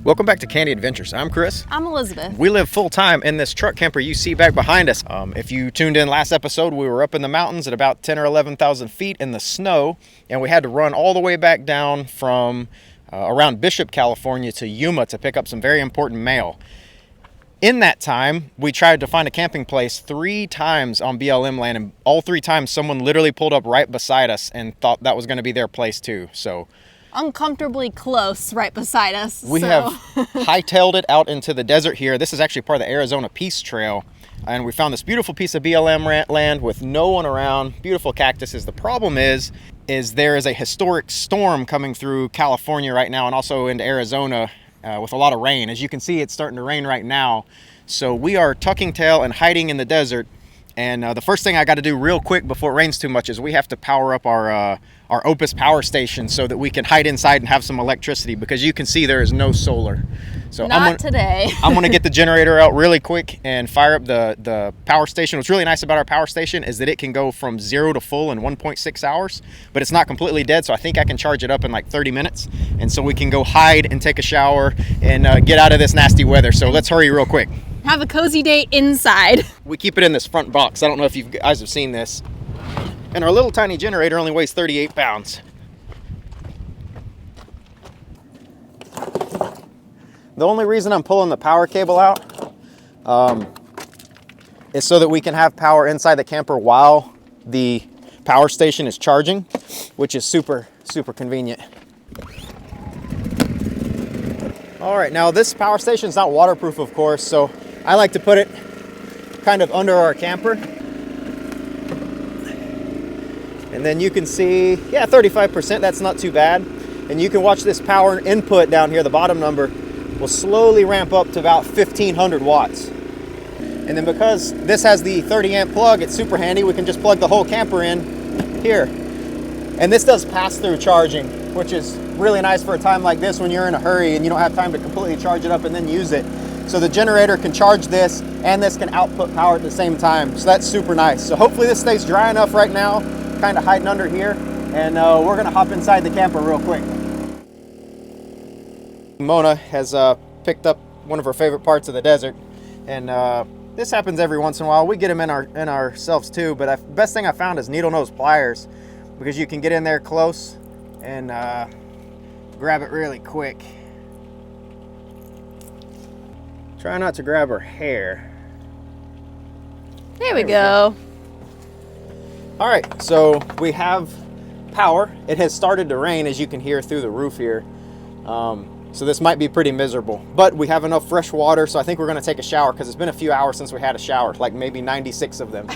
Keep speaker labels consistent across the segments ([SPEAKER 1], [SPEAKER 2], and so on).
[SPEAKER 1] Welcome back to Candy Adventures. I'm Chris.
[SPEAKER 2] I'm Elizabeth.
[SPEAKER 1] We live full-time in this truck camper you see back behind us. If you tuned in last episode, we were up in the mountains at about 10 or 11,000 feet in the snow, and we had to run all the way back down from around Bishop, California to Yuma to pick up some very important mail. In that time, we tried to find a camping place 3 times on BLM land, and all 3 times someone literally pulled up right beside us and thought that was going to be their place too. So
[SPEAKER 2] uncomfortably close right beside us.
[SPEAKER 1] We have hightailed it out into the desert here. This is actually part of the Arizona Peace Trail. And we found this beautiful piece of BLM land with no one around, beautiful cactuses. The problem is there is a historic storm coming through California right now and also into Arizona with a lot of rain. As you can see, it's starting to rain right now. So we are tucking tail and hiding in the desert. And the first thing I got to do real quick before it rains too much is we have to power up our Oupes power station so that we can hide inside and have some electricity, because you can see there is no solar. So
[SPEAKER 2] today.
[SPEAKER 1] I'm going to get the generator out really quick and fire up the power station. What's really nice about our power station is that it can go from 0 to full in 1.6 hours, but it's not completely dead. So I think I can charge it up in like 30 minutes. And so we can go hide and take a shower and get out of this nasty weather. So let's hurry real quick.
[SPEAKER 2] Have a cozy day inside.
[SPEAKER 1] We keep it in this front box. I don't know if you guys have seen this. And our little tiny generator only weighs 38 pounds. The only reason I'm pulling the power cable out is so that we can have power inside the camper while the power station is charging, which is super, super convenient. All right, now this power station is not waterproof, of course, so I like to put it kind of under our camper. And then you can see, yeah, 35%, that's not too bad. And you can watch this power input down here, the bottom number, will slowly ramp up to about 1,500 watts. And then because this has the 30 amp plug, it's super handy. We can just plug the whole camper in here. And this does pass-through charging, which is really nice for a time like this when you're in a hurry and you don't have time to completely charge it up and then use it. So the generator can charge this and this can output power at the same time. So that's super nice. So hopefully this stays dry enough right now, kind of hiding under here, and we're gonna hop inside the camper real quick. Mona has picked up one of her favorite parts of the desert, and this happens every once in a while. We get them in ourselves too, but the best thing I found is needle nose pliers, because you can get in there close and grab it really quick. Try not to grab her hair.
[SPEAKER 2] There we go.
[SPEAKER 1] All right, so we have power. It has started to rain, as you can hear through the roof here. So this might be pretty miserable, but we have enough fresh water, so I think we're gonna take a shower, because it's been a few hours since we had a shower, like maybe 96 of them.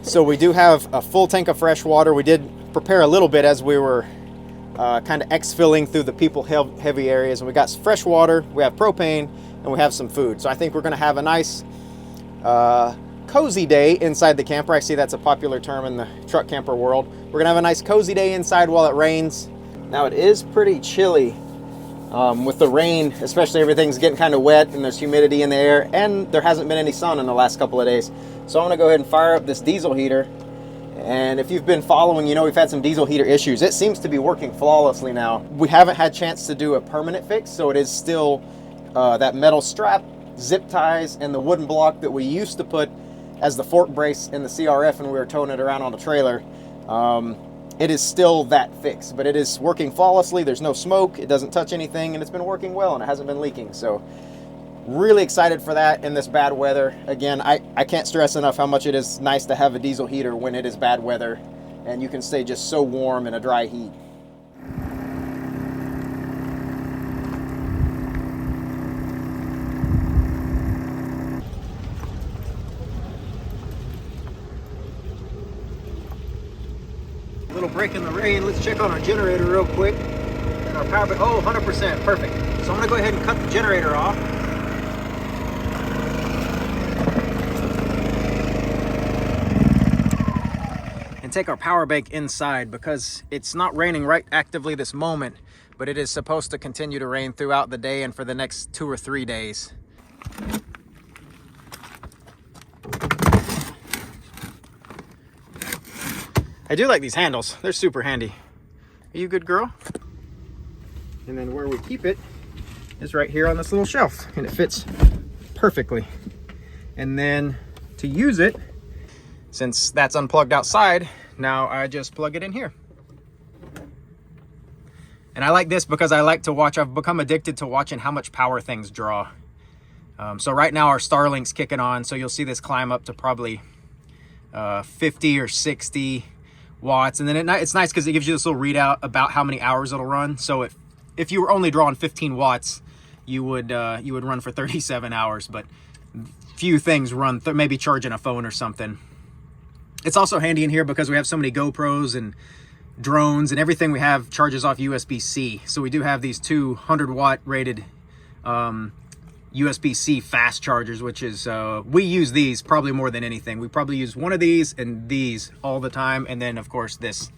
[SPEAKER 1] So we do have a full tank of fresh water. We did prepare a little bit as we were kind of exfilling through the people-heavy areas, and we got fresh water, we have propane, and we have some food. So I think we're gonna have a nice cozy day inside the camper. I see that's a popular term in the truck camper world. We're gonna have a nice cozy day inside while it rains. Now it is pretty chilly with the rain, especially. Everything's getting kind of wet and there's humidity in the air, and there hasn't been any sun in the last couple of days. So I'm gonna go ahead and fire up this diesel heater. And if you've been following, you know we've had some diesel heater issues. It seems to be working flawlessly now. We haven't had a chance to do a permanent fix, so it is still that metal strap, zip ties, and the wooden block that we used to put as the fork brace in the CRF when we were towing it around on the trailer. It is still that fix, but it is working flawlessly. There's no smoke, it doesn't touch anything, and it's been working well, and it hasn't been leaking. So really excited for that in this bad weather. Again, I can't stress enough how much it is nice to have a diesel heater when it is bad weather, and you can stay just so warm in a dry heat. A little break in the rain. Let's check on our generator real quick. And our power, oh, 100%, perfect. So I'm gonna go ahead and cut the generator off. And take our power bank inside, because it's not raining right actively this moment, but it is supposed to continue to rain throughout the day and for the next 2 or 3 days. I do like these handles. They're super handy. Are you a good girl? And then where we keep it is right here on this little shelf, and it fits perfectly. And then to use it, since that's unplugged outside, now I just plug it in here. And I like this because I like to watch, I've become addicted to watching how much power things draw. So right now our Starlink's kicking on, so you'll see this climb up to probably 50 or 60 watts. And then it's nice because it gives you this little readout about how many hours it'll run. So if you were only drawing 15 watts, you would run for 37 hours, but few things run, maybe charging a phone or something. It's also handy in here because we have so many GoPros and drones, and everything we have charges off USB-C. So we do have these 200-watt rated USB-C fast chargers, which is, we use these probably more than anything. We probably use one of these and these all the time, and then of course this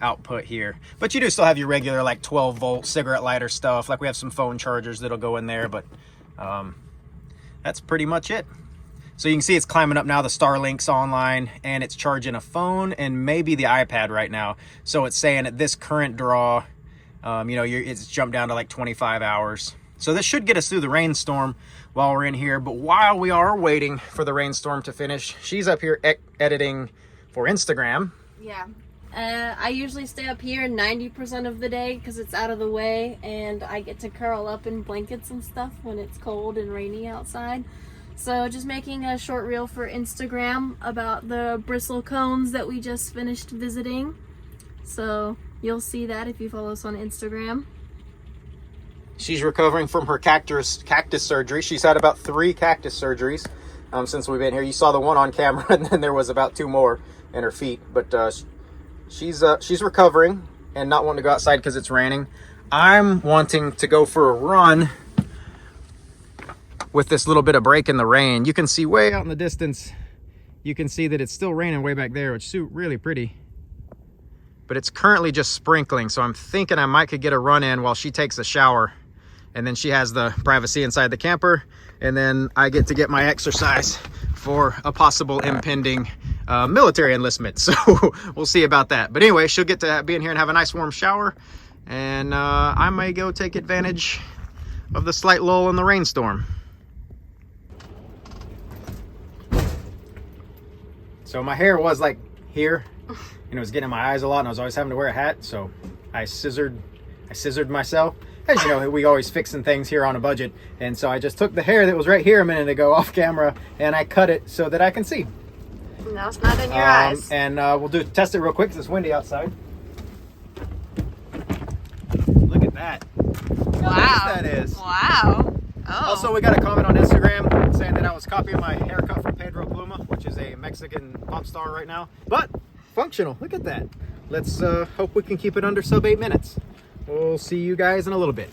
[SPEAKER 1] output here. But you do still have your regular like 12-volt cigarette lighter stuff. Like we have some phone chargers that'll go in there, but that's pretty much it. So you can see it's climbing up now. The Starlink's online, and it's charging a phone and maybe the iPad right now. So it's saying at this current draw, you know, it's jumped down to like 25 hours. So this should get us through the rainstorm while we're in here. But while we are waiting for the rainstorm to finish, she's up here editing for Instagram.
[SPEAKER 2] Yeah. I usually stay up here 90% of the day because it's out of the way, and I get to curl up in blankets and stuff when it's cold and rainy outside. So just making a short reel for Instagram about the bristle cones that we just finished visiting. So you'll see that if you follow us on Instagram.
[SPEAKER 1] She's recovering from her cactus surgery. She's had about 3 cactus surgeries since we've been here. You saw the one on camera, and then there was about 2 more in her feet. But she's recovering and not wanting to go outside because it's raining. I'm wanting to go for a run with this little bit of break in the rain. You can see way out in the distance, you can see that it's still raining way back there, which is really pretty. But it's currently just sprinkling, so I'm thinking I might could get a run in while she takes a shower. And then she has the privacy inside the camper, and then I get to get my exercise for a possible impending military enlistment. So we'll see about that. But anyway, she'll get to be in here and have a nice warm shower, and I may go take advantage of the slight lull in the rainstorm. So my hair was like here, and it was getting in my eyes a lot, and I was always having to wear a hat, so I scissored myself. As you know, we always fixing things here on a budget, and so I just took the hair that was right here a minute ago off camera, and I cut it so that I can see.
[SPEAKER 2] No, it's not in your eyes.
[SPEAKER 1] And we'll test it real quick because it's windy outside. Look at that.
[SPEAKER 2] Wow.
[SPEAKER 1] How nice that is.
[SPEAKER 2] Wow. Oh.
[SPEAKER 1] Also, we got a comment on Instagram saying that I was copying my haircut from Pedro Pluma, which is a Mexican pop star right now. But functional. Look at that. Let's hope we can keep it under sub 8 minutes. We'll see you guys in a little bit.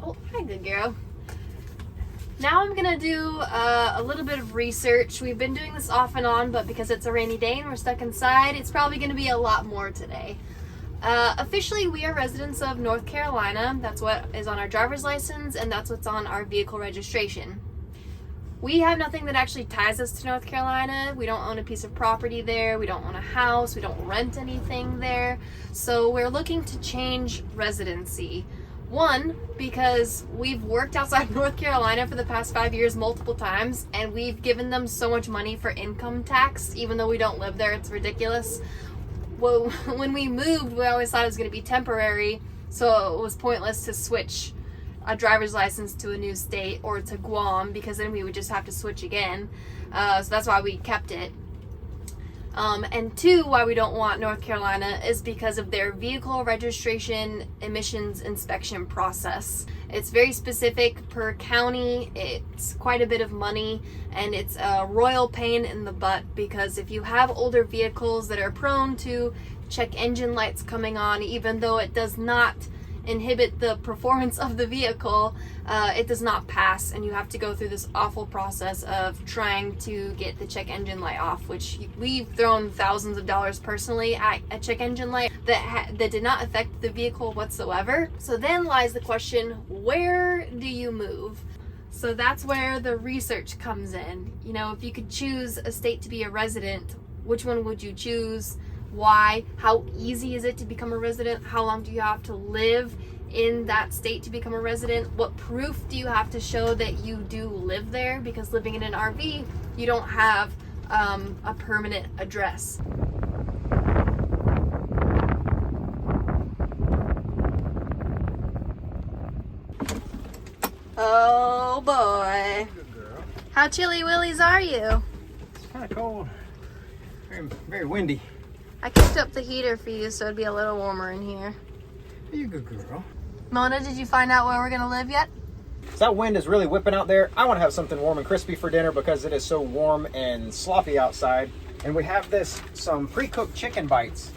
[SPEAKER 2] Oh, hi, good girl. Now I'm gonna do a little bit of research. We've been doing this off and on, but because it's a rainy day and we're stuck inside, it's probably gonna be a lot more today. Officially, we are residents of North Carolina. That's what is on our driver's license, and that's what's on our vehicle registration. We have nothing that actually ties us to North Carolina. We don't own a piece of property there. We don't own a house. We don't rent anything there. So we're looking to change residency. One, because we've worked outside North Carolina for the past 5 years multiple times, and we've given them so much money for income tax, even though we don't live there. It's ridiculous. Well, when we moved, we always thought it was going to be temporary, so it was pointless to switch a driver's license to a new state or to Guam, because then we would just have to switch again. So that's why we kept it. And 2, why we don't want North Carolina is because of their vehicle registration emissions inspection process. It's very specific per county. It's quite a bit of money, and it's a royal pain in the butt because if you have older vehicles that are prone to check engine lights coming on, even though it does not inhibit the performance of the vehicle, it does not pass, and you have to go through this awful process of trying to get the check engine light off, which we've thrown thousands of dollars personally at a check engine light that did not affect the vehicle whatsoever. So then lies the question, where do you move? So that's where the research comes in. You know, if you could choose a state to be a resident, which one would you choose? Why? How easy is it to become a resident? How long do you have to live in that state to become a resident? What proof do you have to show that you do live there? Because living in an RV, you don't have a permanent address. Oh boy.
[SPEAKER 1] Good girl.
[SPEAKER 2] How chilly willies are you?
[SPEAKER 1] It's kind of cold. Very, very windy.
[SPEAKER 2] I kicked up the heater for you so it'd be a little warmer in here.
[SPEAKER 1] You good girl.
[SPEAKER 2] Mona, did you find out where we're gonna live yet?
[SPEAKER 1] So that wind is really whipping out there. I want to have something warm and crispy for dinner because it is so warm and sloppy outside. And we have some pre-cooked chicken bites.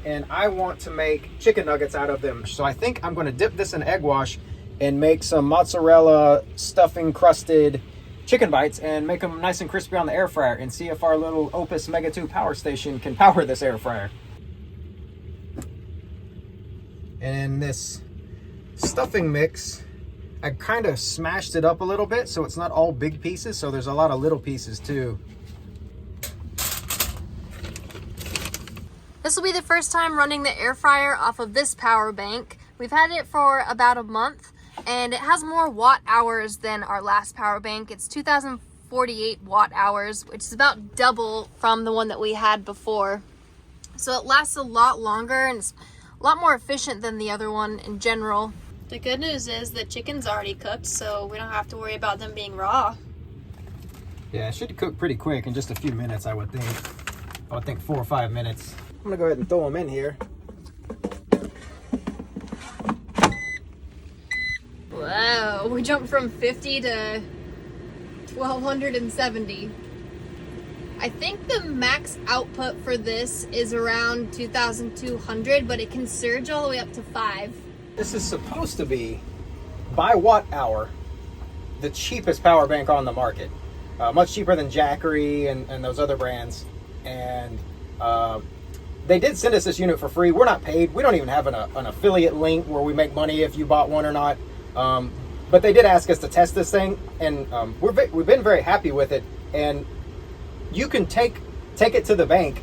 [SPEAKER 1] And I want to make chicken nuggets out of them. So I think I'm going to dip this in egg wash and make some mozzarella stuffing crusted chicken bites and make them nice and crispy on the air fryer and see if our little Oupes Mega 2 power station can power this air fryer. And this stuffing mix, I kind of smashed it up a little bit so it's not all big pieces, so there's a lot of little pieces too.
[SPEAKER 2] This will be the first time running the air fryer off of this power bank. We've had it for about a month, and it has more watt hours than our last power bank. It's 2048 watt hours, which is about double from the one that we had before. So it lasts a lot longer and it's a lot more efficient than the other one in general. The good news is the chicken's already cooked, so we don't have to worry about them being raw.
[SPEAKER 1] Yeah, it should cook pretty quick in just a few minutes, I would think. I would think 4 or 5 minutes. I'm gonna go ahead and throw them in here.
[SPEAKER 2] Wow, we jumped from 50 to 1270. I think the max output for this is around 2200, but it can surge all the way up to 5.
[SPEAKER 1] This is supposed to be, by watt hour, the cheapest power bank on the market. Much cheaper than Jackery and those other brands. And they did send us this unit for free. We're not paid. We don't even have an affiliate link where we make money if you bought one or not. But they did ask us to test this thing, and we've been very happy with it. And you can take it to the bank.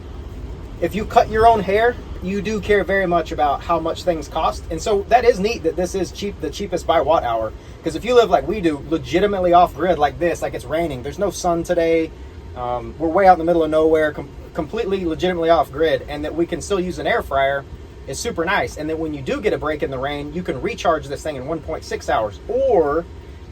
[SPEAKER 1] If you cut your own hair, you do care very much about how much things cost. And so that is neat that this is the cheapest by watt hour. Because if you live like we do, legitimately off grid like this, like it's raining, there's no sun today, we're way out in the middle of nowhere, completely legitimately off grid, and that we can still use an air fryer is super nice. And then when you do get a break in the rain, you can recharge this thing in 1.6 hours. Or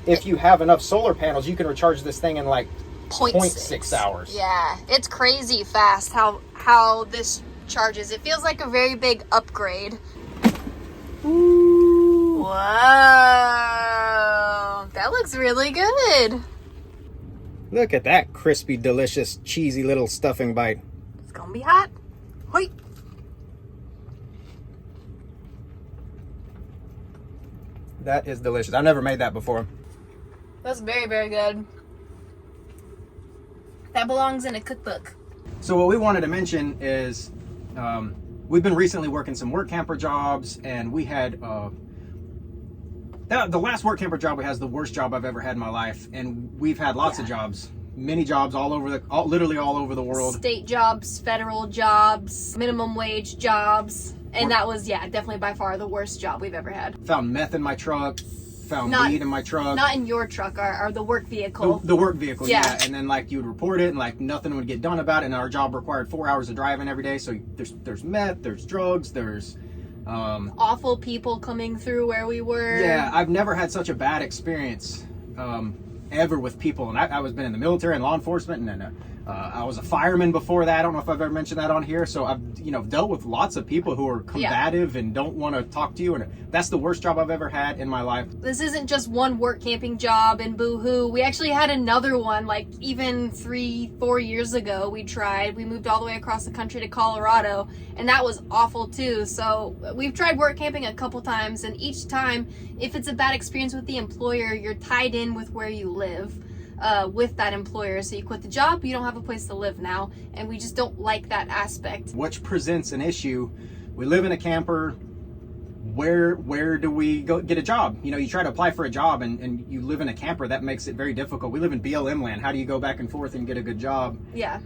[SPEAKER 1] if you have enough solar panels, you can recharge this thing in like 0.6 hours.
[SPEAKER 2] Yeah, it's crazy fast how this charges. It feels like a very big upgrade. Ooh. Whoa, that looks really good.
[SPEAKER 1] Look at that crispy, delicious, cheesy little stuffing bite.
[SPEAKER 2] It's gonna be hot. Hoi.
[SPEAKER 1] That is delicious. I've never made that before.
[SPEAKER 2] That's very, very good. That belongs in a cookbook.
[SPEAKER 1] So what we wanted to mention is we've been recently working some work camper jobs, and we had the last work camper job we had is the worst job I've ever had in my life, and we've had lots of jobs, many jobs literally all over the world. State
[SPEAKER 2] jobs, federal jobs, minimum wage jobs, and that was definitely by far the worst job we've ever had.
[SPEAKER 1] Found meth in my truck. Found weed in my truck.
[SPEAKER 2] Not in your truck, or the work vehicle.
[SPEAKER 1] The work vehicle, yeah. And then like you would report it, and like nothing would get done about it. And our job required 4 hours of driving every day. So there's meth, there's drugs, there's
[SPEAKER 2] awful people coming through where we were.
[SPEAKER 1] Yeah, I've never had such a bad experience ever with people. And I was been in the military and law enforcement and I was a fireman before that. I don't know if I've ever mentioned that on here. So I've, you know, dealt with lots of people who are combative and don't want to talk to you. And that's the worst job I've ever had in my life.
[SPEAKER 2] This isn't just one work camping job and boo-hoo. We actually had another one, like even 3-4 years ago we tried. We moved all the way across the country to Colorado, and that was awful too. So we've tried work camping a couple times, and each time, if it's a bad experience with the employer, you're tied in with where you live. With that employer, so you quit the job, you don't have a place to live now, and we just don't like that aspect.
[SPEAKER 1] Which presents an issue. We live in a camper. Where do we go get a job? You know, you try to apply for a job and you live in a camper. That makes it very difficult. We live in BLM land. How do you go back and forth and get a good job?
[SPEAKER 2] Yeah,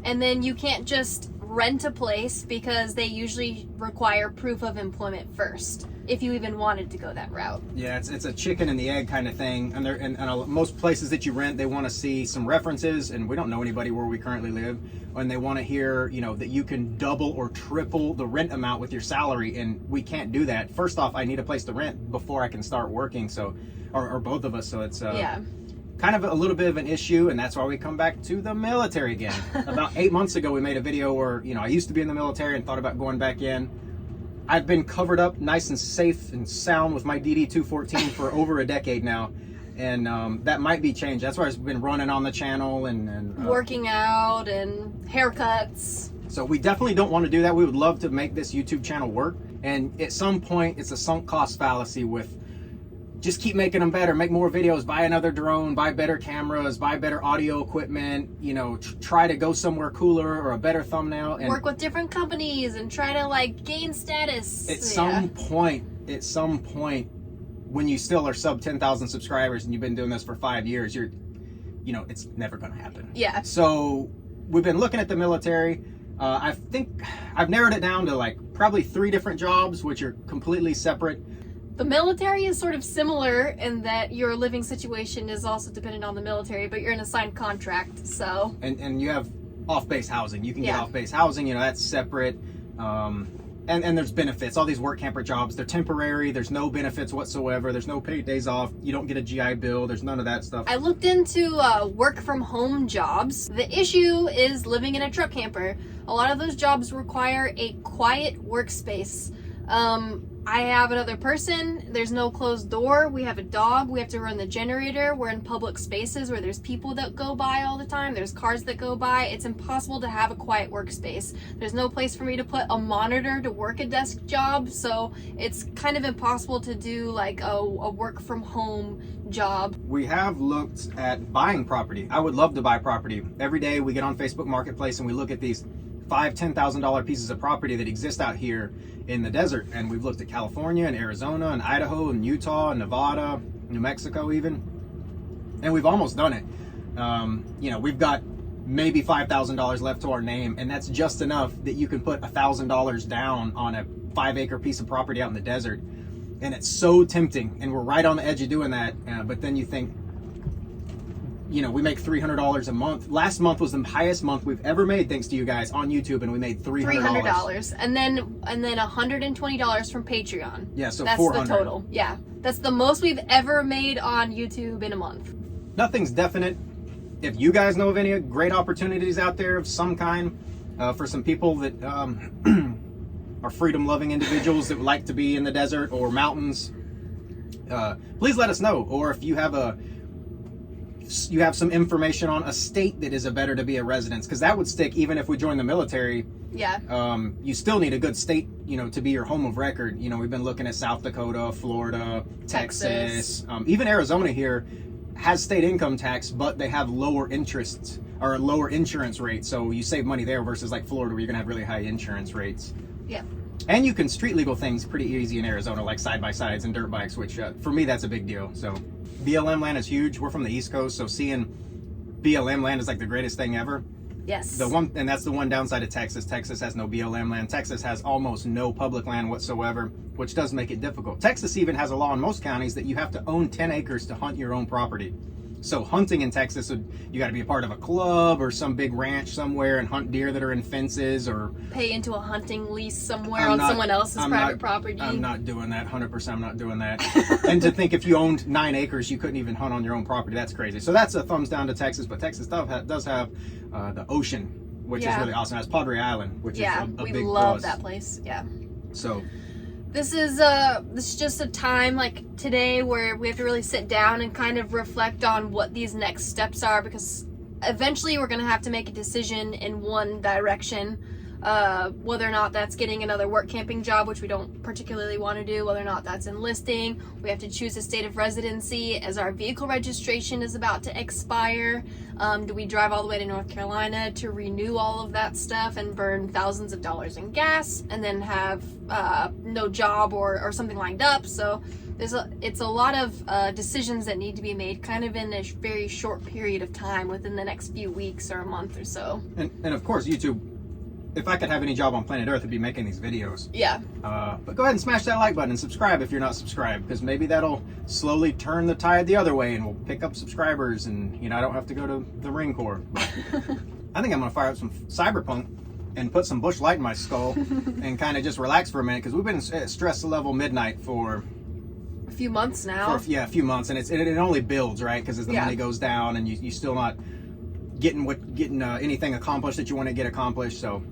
[SPEAKER 2] and then you can't just rent a place because they usually require proof of employment first, if you even wanted to go that route.
[SPEAKER 1] Yeah, it's a chicken and the egg kind of thing. And most places that you rent, they want to see some references, and we don't know anybody where we currently live, and they want to hear, you know, that you can double or triple the rent amount with your salary, and we can't do that. First off, I need a place to rent before I can start working, so or both of us, so it's kind of a little bit of an issue, and that's why we come back to the military again. About 8 months ago, we made a video where, you know, I used to be in the military and thought about going back in. I've been covered up nice and safe and sound with my DD-214 for over a decade now, and that might be changed. That's why I've been running on the channel and
[SPEAKER 2] working out and haircuts.
[SPEAKER 1] So we definitely don't want to do that. We would love to make this YouTube channel work, and at some point it's a sunk cost fallacy with just keep making them better, make more videos, buy another drone, buy better cameras, buy better audio equipment, you know, try to go somewhere cooler or a better thumbnail. And
[SPEAKER 2] work with different companies and try to like gain status.
[SPEAKER 1] At some point, when you still are sub 10,000 subscribers and you've been doing this for 5 years, you know, it's never going to happen.
[SPEAKER 2] Yeah.
[SPEAKER 1] So we've been looking at the military. I think I've narrowed it down to like probably 3 different jobs, which are completely separate.
[SPEAKER 2] The military is sort of similar in that your living situation is also dependent on the military, but you're in a signed contract, so.
[SPEAKER 1] And you have off-base housing. You can get off-base housing, you know, that's separate. And there's benefits. All these work camper jobs, they're temporary. There's no benefits whatsoever. There's no paid days off. You don't get a GI Bill. There's none of that stuff.
[SPEAKER 2] I looked into work from home jobs. The issue is living in a truck camper. A lot of those jobs require a quiet workspace. I have another person, there's no closed door, we have a dog, we have to run the generator, we're in public spaces where there's people that go by all the time, there's cars that go by. It's impossible to have a quiet workspace. There's no place for me to put a monitor to work a desk job, so it's kind of impossible to do like a work from home job.
[SPEAKER 1] We have looked at buying property. I would love to buy property. Every day we get on Facebook Marketplace and we look at these $5,000-$10,000 pieces of property that exist out here in the desert, and we've looked at California and Arizona and Idaho and Utah and Nevada, New Mexico even, and we've almost done it. You know, we've got maybe $5,000 left to our name, and that's just enough that you can put $1,000 down on a 5-acre piece of property out in the desert, and it's so tempting, and we're right on the edge of doing that, but then you think, you know, we make $300 a month. Last month was the highest month we've ever made, thanks to you guys on YouTube, and we made $300.
[SPEAKER 2] And then $120 from Patreon.
[SPEAKER 1] Yeah, so
[SPEAKER 2] that's
[SPEAKER 1] $400.
[SPEAKER 2] The total. Yeah, that's the most we've ever made on YouTube in a month.
[SPEAKER 1] Nothing's definite. If you guys know of any great opportunities out there of some kind for some people that are freedom-loving individuals that would like to be in the desert or mountains, please let us know. Or if you have some information on a state that is a better to be a residence, because that would stick even if we join the military.
[SPEAKER 2] Yeah.
[SPEAKER 1] You still need a good state, you know, to be your home of record. You know, we've been looking at South Dakota, Florida, Texas. Even Arizona here has state income tax, but they have lower interests or lower insurance rates. So you save money there versus like Florida, where you're gonna have really high insurance rates.
[SPEAKER 2] Yeah.
[SPEAKER 1] And you can street legal things pretty easy in Arizona, like side-by-sides and dirt bikes, which for me, that's a big deal. So BLM land is huge. We're from the East Coast, so seeing BLM land is like the greatest thing ever.
[SPEAKER 2] Yes.
[SPEAKER 1] And that's the one downside of Texas. Texas has no BLM land. Texas has almost no public land whatsoever, which does make it difficult. Texas even has a law in most counties that you have to own 10 acres to hunt your own property. So hunting in Texas, you got to be a part of a club or some big ranch somewhere and hunt deer that are in fences or
[SPEAKER 2] pay into a hunting lease somewhere on someone else's private property.
[SPEAKER 1] I'm not doing that. 100%, I'm not doing that. And to think if you owned 9 acres, you couldn't even hunt on your own property. That's crazy. So that's a thumbs down to Texas. But Texas does have the ocean, which is really awesome. That's Padre Island, which is a big plus.
[SPEAKER 2] We love that place. Yeah.
[SPEAKER 1] So.
[SPEAKER 2] This is just a time like today where we have to really sit down and kind of reflect on what these next steps are, because eventually we're going to have to make a decision in one direction, whether or not that's getting another work camping job, which we don't particularly want to do, whether or not that's enlisting. We have to choose a state of residency as our vehicle registration is about to expire. Do we drive all the way to North Carolina to renew all of that stuff and burn thousands of dollars in gas and then have no job or something lined up? So it's a lot of decisions that need to be made kind of in a very short period of time within the next few weeks or a month or so.
[SPEAKER 1] And of course, YouTube, if I could have any job on planet Earth, I'd be making these videos.
[SPEAKER 2] Yeah.
[SPEAKER 1] But go ahead and smash that like button and subscribe if you're not subscribed, because maybe that'll slowly turn the tide the other way and we'll pick up subscribers and, I don't have to go to the Marine Corps. But I think I'm going to fire up some Cyberpunk and put some bush light in my skull and kind of just relax for a minute, because we've been at stress level midnight for
[SPEAKER 2] a few months now.
[SPEAKER 1] A few months, and it only builds, right? Because as the money goes down and you still not getting anything accomplished that you want to get accomplished. So,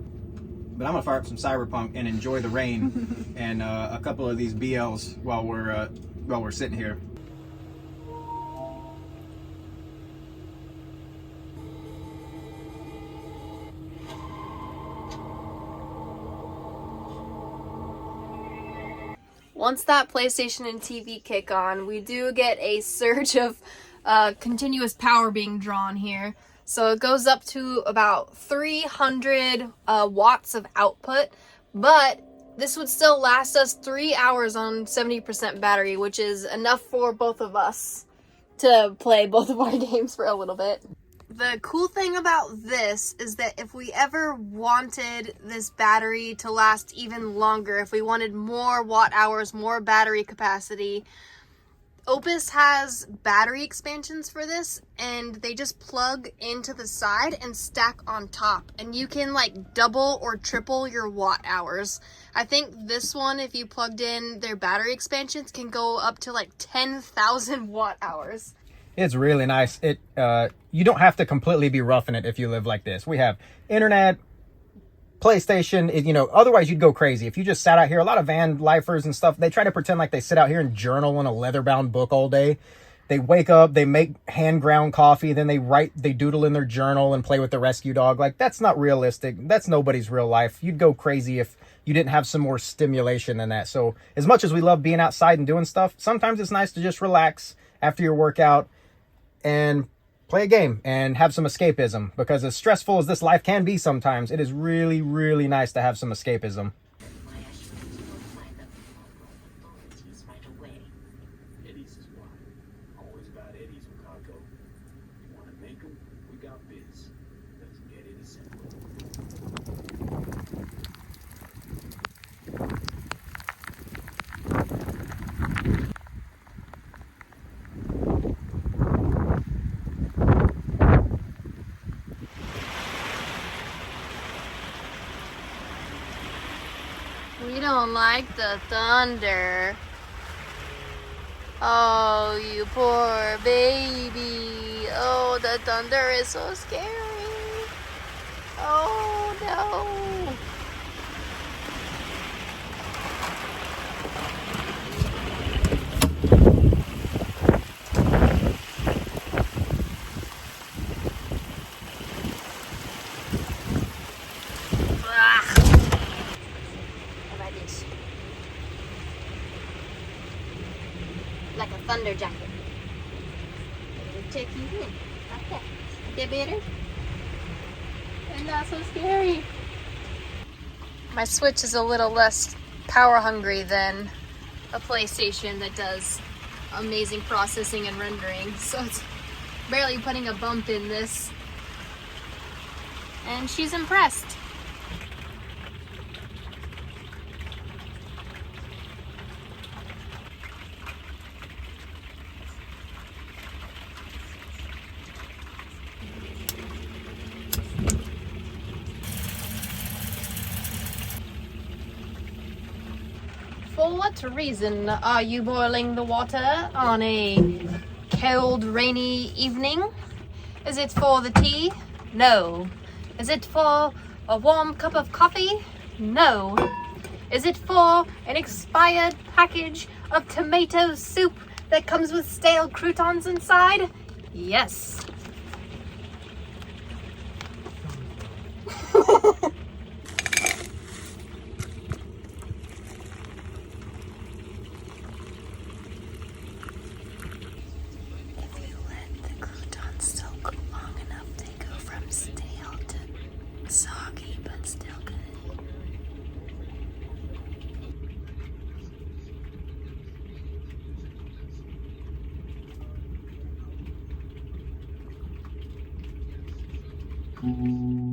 [SPEAKER 1] but I'm gonna fire up some Cyberpunk and enjoy the rain and a couple of these BLs while we're sitting here.
[SPEAKER 2] Once that PlayStation and TV kick on, we do get a surge of continuous power being drawn here. So it goes up to about 300 watts of output, but this would still last us 3 hours on 70% battery, which is enough for both of us to play both of our games for a little bit. The cool thing about this is that if we ever wanted this battery to last even longer, if we wanted more watt hours, more battery capacity, Oupes has battery expansions for this, and they just plug into the side and stack on top, and you can like double or triple your watt hours. I think this one, if you plugged in their battery expansions, can go up to like 10,000 watt hours.
[SPEAKER 1] It's really nice. You don't have to completely be roughing it if you live like this. We have internet, PlayStation, otherwise you'd go crazy. If you just sat out here, a lot of van lifers and stuff, they try to pretend like they sit out here and journal in a leather-bound book all day. They wake up, they make hand-ground coffee, then they doodle in their journal and play with the rescue dog. Like, that's not realistic. That's nobody's real life. You'd go crazy if you didn't have some more stimulation than that. So as much as we love being outside and doing stuff, sometimes it's nice to just relax after your workout and play a game and have some escapism, because as stressful as this life can be sometimes, it is really, really nice to have some escapism.
[SPEAKER 2] We don't like the thunder. Oh, you poor baby. Oh, the thunder is so scary. Oh, no. Like a thunder jacket. It'll take you in. Like that. Get better? And not so scary. My Switch is a little less power hungry than a PlayStation that does amazing processing and rendering. So it's barely putting a bump in this. And she's impressed. what reason are you boiling the water on a cold, rainy evening? Is it for the tea? No. Is it for a warm cup of coffee? No. Is it for an expired package of tomato soup that comes with stale croutons inside? Yes.
[SPEAKER 3] Soggy, but still good. Mm-hmm.